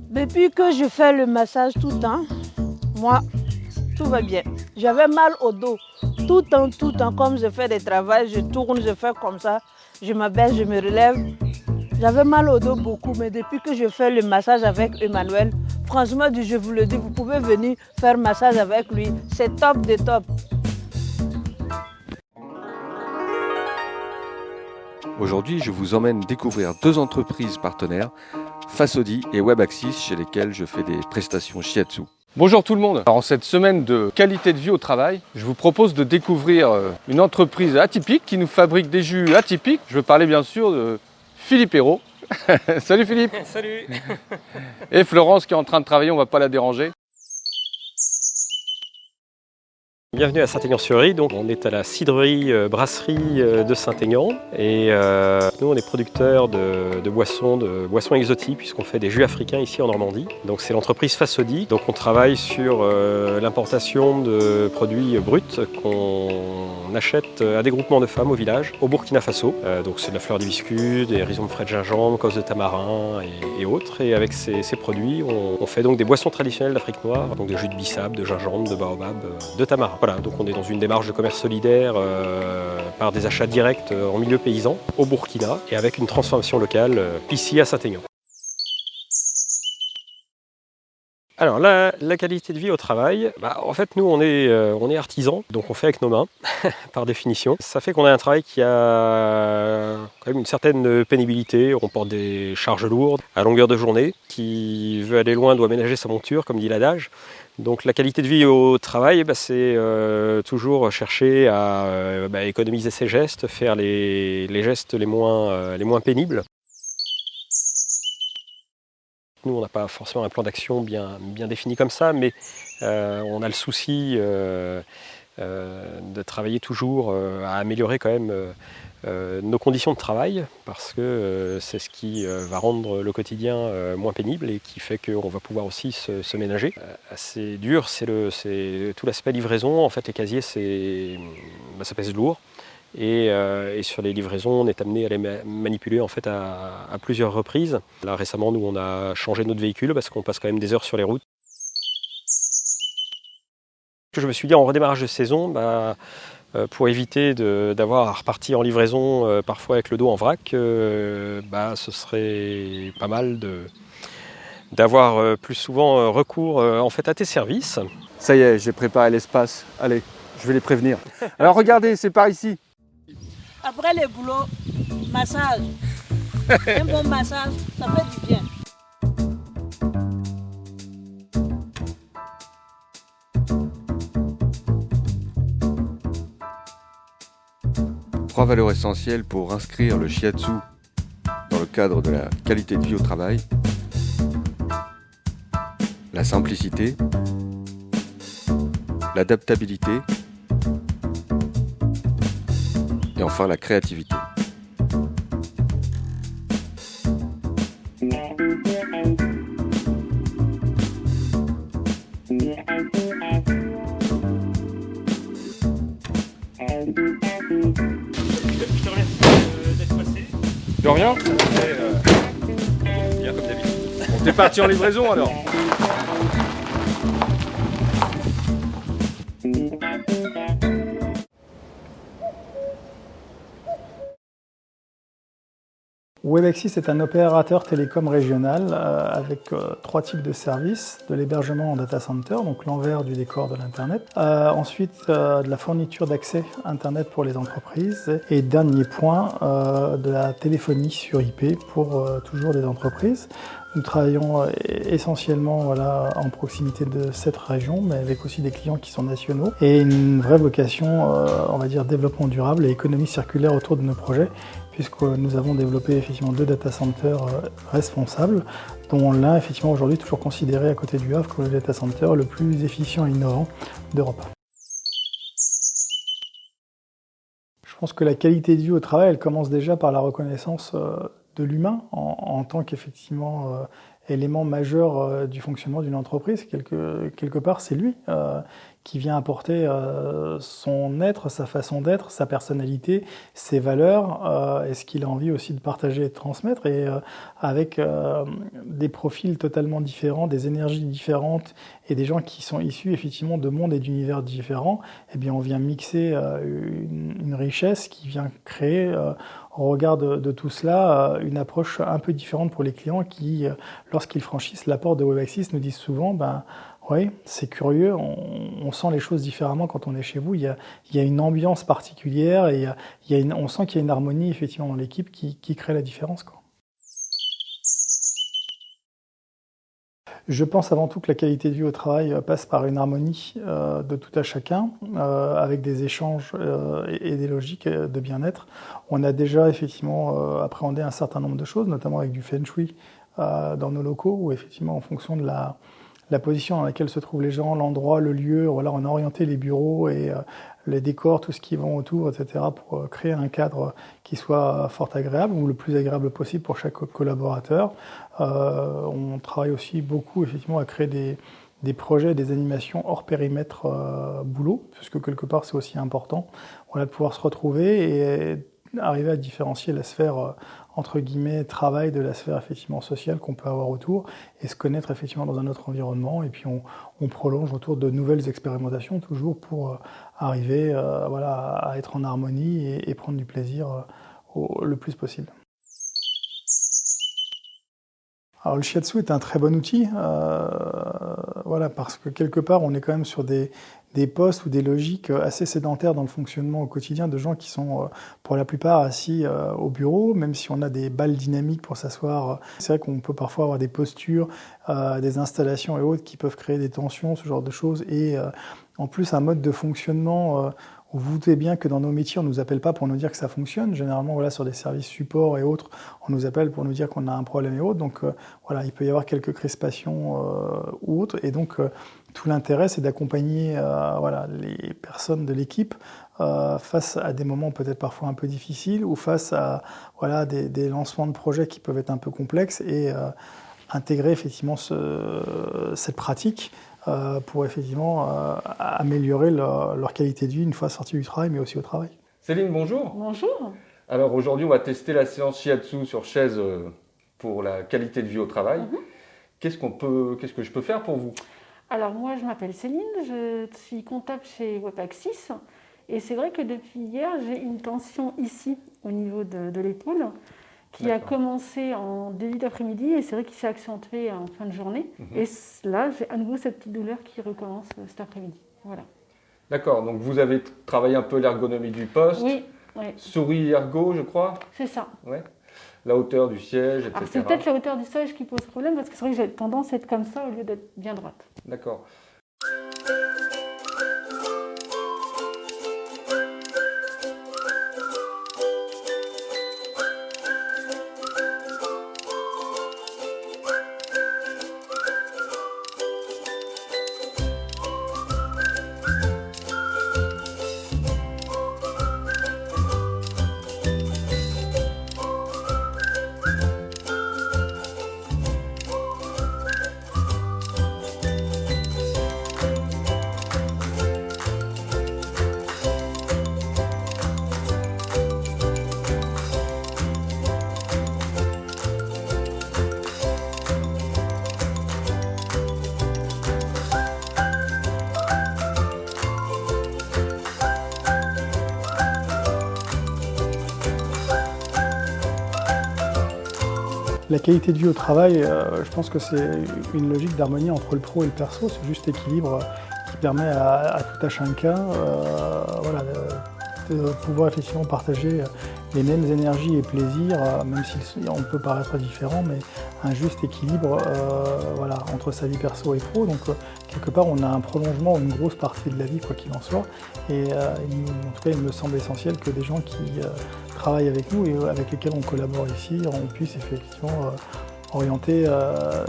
Depuis que je fais le massage tout le temps, moi, tout va bien. J'avais mal au dos. Tout le temps, comme je fais des travaux, je tourne, je fais comme ça, je m'abaisse, je me relève. J'avais mal au dos beaucoup, mais depuis que je fais le massage avec Emmanuel, franchement, je vous le dis, vous pouvez venir faire massage avec lui. C'est top de top. Aujourd'hui, je vous emmène découvrir deux entreprises partenaires, Fasodi et Webaxis, chez lesquelles je fais des prestations shiatsu. Bonjour tout le monde. Alors, en cette semaine de qualité de vie au travail, je vous propose de découvrir une entreprise atypique qui nous fabrique des jus atypiques. Je veux parler bien sûr de Philippe Hérault. Salut Philippe. Salut. Et Florence qui est en train de travailler, on ne va pas la déranger. Bienvenue à Saint-Aignan-sur-Rie. Donc on est à la cidrerie brasserie de Saint-Aignan et nous on est producteurs de boissons exotiques puisqu'on fait des jus africains ici en Normandie. Donc c'est l'entreprise Fasodi. Donc on travaille sur l'importation de produits bruts qu'on achète à des groupements de femmes au village au Burkina Faso. Donc c'est de la fleur d'hibiscus, des rhizomes frais de gingembre, causse de tamarin et autres. Et avec ces produits on fait donc des boissons traditionnelles d'Afrique noire, donc des jus de bissap, de gingembre, de baobab, de tamarin. Voilà, donc on est dans une démarche de commerce solidaire par des achats directs en milieu paysan au Burkina et avec une transformation locale ici à Saint-Aignan. Alors la qualité de vie au travail, en fait nous on est artisans, donc on fait avec nos mains par définition. Ça fait qu'on a un travail qui a quand même une certaine pénibilité, on porte des charges lourdes à longueur de journée. Qui veut aller loin doit ménager sa monture, comme dit l'adage. Donc la qualité de vie au travail, c'est toujours chercher à économiser ses gestes, faire les gestes les moins pénibles. Nous, on n'a pas forcément un plan d'action bien défini comme ça, mais on a le souci de travailler toujours à améliorer quand même nos conditions de travail, parce que c'est ce qui va rendre le quotidien moins pénible et qui fait qu'on va pouvoir aussi se ménager. Assez dur, c'est tout l'aspect livraison. En fait, les casiers, ça pèse lourd. Et sur les livraisons, on est amené à les manipuler en fait à plusieurs reprises. Là récemment, nous on a changé notre véhicule parce qu'on passe quand même des heures sur les routes. Je me suis dit en redémarrage de saison, pour éviter d'avoir à repartir en livraison parfois avec le dos en vrac, ce serait pas mal d'avoir plus souvent recours en fait à tes services. Ça y est, j'ai préparé l'espace. Allez, je vais les prévenir. Alors regardez, c'est par ici. Après le boulot, massage. Un bon massage, ça fait du bien. Trois valeurs essentielles pour inscrire le shiatsu dans le cadre de la qualité de vie au travail. La simplicité, l'adaptabilité et enfin la créativité. Je te remercie d'être passé. De rien. Bien comme d'habitude. On est parti en livraison alors. Webaxis est un opérateur télécom régional avec trois types de services, de l'hébergement en data center, donc l'envers du décor de l'Internet, ensuite de la fourniture d'accès Internet pour les entreprises et dernier point, de la téléphonie sur IP pour toujours des entreprises. Nous travaillons essentiellement en proximité de cette région, mais avec aussi des clients qui sont nationaux et une vraie vocation, on va dire, développement durable et économie circulaire autour de nos projets, puisque nous avons développé effectivement 2 data centers responsables, dont l'un effectivement aujourd'hui toujours considéré à côté du Havre comme le data center le plus efficient et innovant d'Europe. Je pense que la qualité de vie au travail, elle commence déjà par la reconnaissance de l'humain en tant qu'effectivement élément majeur du fonctionnement d'une entreprise. Quelque part, c'est lui qui vient apporter son être, sa façon d'être, sa personnalité, ses valeurs, et ce qu'il a envie aussi de partager et de transmettre. Et avec des profils totalement différents, des énergies différentes et des gens qui sont issus effectivement de mondes et d'univers différents, eh bien, on vient mixer une richesse qui vient créer, au regard de tout cela, une approche un peu différente pour les clients qui, lorsqu'ils franchissent la porte de WebAxis, nous disent souvent oui, c'est curieux, on sent les choses différemment quand on est chez vous. Il y a une ambiance particulière et on sent qu'il y a une harmonie effectivement dans l'équipe qui crée la différence, quoi. Je pense avant tout que la qualité de vie au travail passe par une harmonie de tout à chacun, avec des échanges et des logiques de bien-être. On a déjà effectivement appréhendé un certain nombre de choses, notamment avec du feng shui dans nos locaux, où effectivement en fonction de la position dans laquelle se trouvent les gens, l'endroit, le lieu, voilà, on a orienté les bureaux et les décors, tout ce qui va autour, etc., pour créer un cadre qui soit fort agréable ou le plus agréable possible pour chaque collaborateur. On travaille aussi beaucoup effectivement à créer des projets, des animations hors périmètre boulot, puisque quelque part c'est aussi important, voilà, de pouvoir se retrouver et arriver à différencier la sphère entre guillemets travail de la sphère effectivement sociale qu'on peut avoir autour et se connaître effectivement dans un autre environnement, et puis on prolonge autour de nouvelles expérimentations toujours pour arriver voilà, à être en harmonie et prendre du plaisir le plus possible. Alors le shiatsu est un très bon outil, voilà, parce que quelque part on est quand même sur des postes ou des logiques assez sédentaires dans le fonctionnement au quotidien de gens qui sont pour la plupart assis au bureau, même si on a des balles dynamiques pour s'asseoir. C'est vrai qu'on peut parfois avoir des postures, des installations et autres qui peuvent créer des tensions, ce genre de choses, et en plus un mode de fonctionnement vous vous doutez bien que dans nos métiers, on ne nous appelle pas pour nous dire que ça fonctionne. Généralement, voilà, sur des services support et autres, on nous appelle pour nous dire qu'on a un problème et autres. Donc voilà, il peut y avoir quelques crispations ou autres. Et donc, tout l'intérêt, c'est d'accompagner voilà, les personnes de l'équipe face à des moments peut-être parfois un peu difficiles ou face à voilà, des lancements de projets qui peuvent être un peu complexes et intégrer effectivement cette pratique pour effectivement améliorer leur qualité de vie une fois sortis du travail, mais aussi au travail. Céline, bonjour. Bonjour. Alors aujourd'hui, on va tester la séance shiatsu sur chaise pour la qualité de vie au travail. Qu'est-ce que je peux faire pour vous? Alors moi, je m'appelle Céline, je suis comptable chez WebAxis. Et c'est vrai que depuis hier, j'ai une tension ici, au niveau de l'épaule, qui a commencé en début d'après-midi et c'est vrai qu'il s'est accentué en fin de journée. Et là, j'ai à nouveau cette petite douleur qui recommence cet après-midi. Voilà. D'accord, donc vous avez travaillé un peu l'ergonomie du poste, oui. Souris ergo, je crois. C'est ça. Ouais. La hauteur du siège, etc. Alors c'est peut-être la hauteur du siège qui pose problème parce que c'est vrai que j'ai tendance à être comme ça au lieu d'être bien droite. D'accord. La qualité de vie au travail, je pense que c'est une logique d'harmonie entre le pro et le perso, ce juste équilibre qui permet à tout à chacun voilà, de pouvoir effectivement partager les mêmes énergies et plaisirs, même si on peut paraître différent, mais un juste équilibre voilà, entre sa vie perso et pro. Donc quelque part, on a un prolongement, une grosse partie de la vie, quoi qu'il en soit. Et en tout cas, il me semble essentiel que des gens qui travaillent avec nous et avec lesquels on collabore ici, on puisse effectivement orienter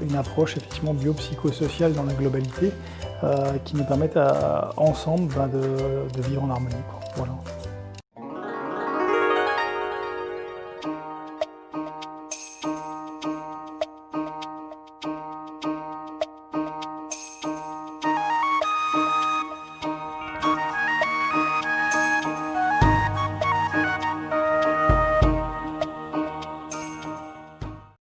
une approche effectivement biopsychosociale dans la globalité qui nous permette ensemble de vivre en harmonie, quoi. Voilà.